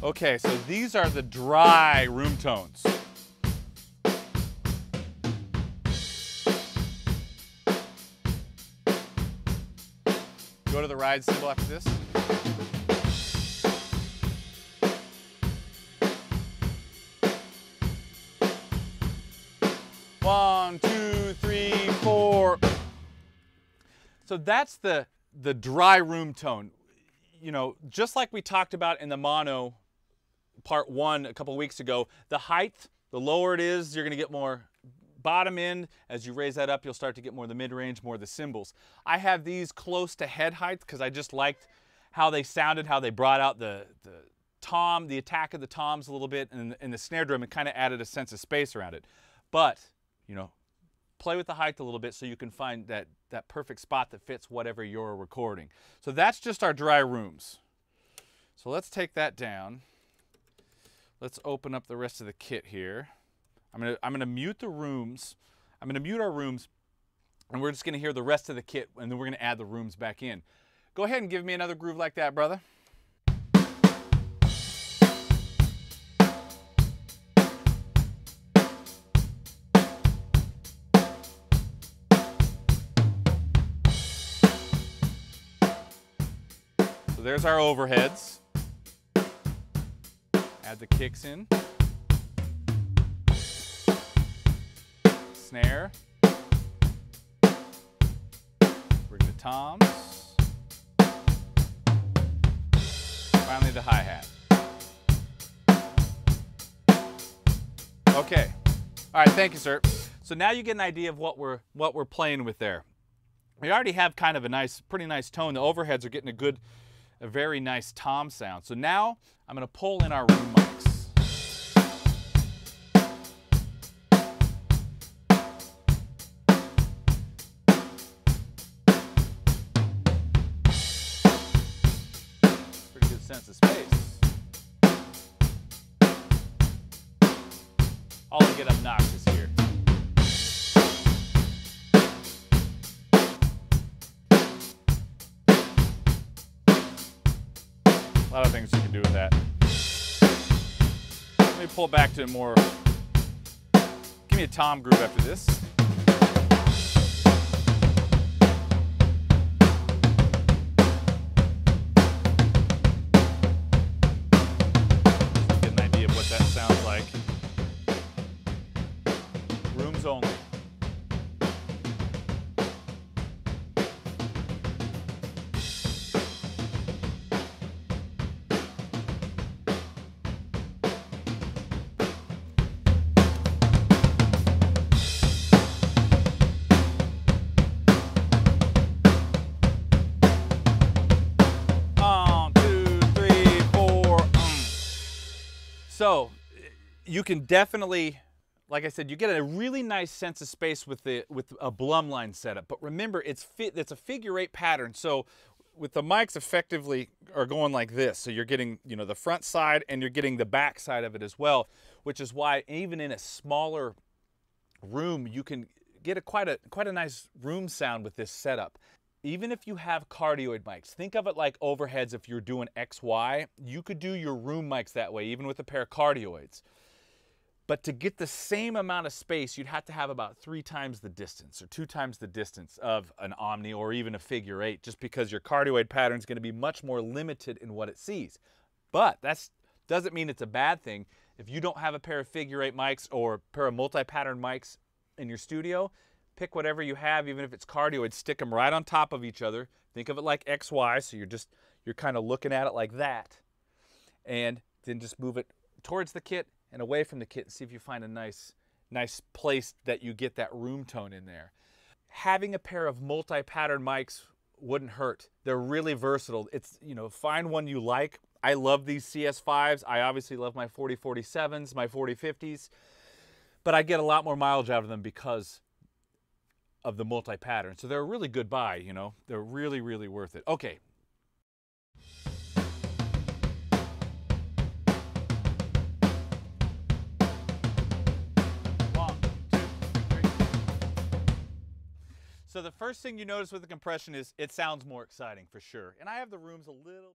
Okay, so these are the dry room tones. Go to the ride cymbal after this. One, two, three, four. So that's the dry room tone. You know, just like we talked about in the mono part 1 a couple weeks ago, the height, the lower it is, you're gonna get more bottom end. As you raise that up, you'll start to get more of the mid-range, more of the cymbals. I have these close to head height because I just liked how they sounded, how they brought out the tom, the attack of the toms a little bit, and the snare drum, it kind of added a sense of space around it. But, you know, play with the height a little bit so you can find that perfect spot that fits whatever you're recording. So that's just our dry rooms. So let's take that down. Let's open up the rest of the kit here. I'm gonna mute the rooms. I'm gonna mute our rooms, and we're just gonna hear the rest of the kit, and then we're gonna add the rooms back in. Go ahead and give me another groove like that, brother. So there's our overheads. Add the kicks in. Snare. Bring the toms. Finally the hi-hat. Okay. All right, thank you, sir. So now you get an idea of what we're playing with there. We already have kind of a pretty nice tone. The overheads are getting a very nice tom sound. So now I'm going to pull in our room mics. Pretty good sense of space. All to get obnoxious here. A lot of things you can do with that. Let me pull back to a more, give me a tom groove after this. Get an idea of what that sounds like. Rooms only. So you can definitely, like I said, you get a really nice sense of space with a Blumlein setup. But remember, it's a figure 8 pattern. So with the mics effectively are going like this. So you're getting, you know, the front side and you're getting the back side of it as well, which is why even in a smaller room, you can get quite a nice room sound with this setup. Even if you have cardioid mics, think of it like overheads. If you're doing XY, you could do your room mics that way, even with a pair of cardioids. But to get the same amount of space, you'd have to have about 3 times the distance or 2 times the distance of an Omni or even a figure 8, just because your cardioid pattern is going to be much more limited in what it sees. But that doesn't mean it's a bad thing. If you don't have a pair of figure 8 mics or a pair of multi-pattern mics in your studio, pick whatever you have, even if it's cardioid, stick them right on top of each other. Think of it like XY, so you're kind of looking at it like that. And then just move it towards the kit and away from the kit and see if you find a nice place that you get that room tone in there. Having a pair of multi-pattern mics wouldn't hurt. They're really versatile. It's, you know, find one you like. I love these CS5s. I obviously love my 4047s, my 4050s, but I get a lot more mileage out of them because of the multi-pattern. So they're a really good buy, you know. They're really, really worth it. Okay. One, two, three. So the first thing you notice with the compression is it sounds more exciting for sure. And I have the rooms a little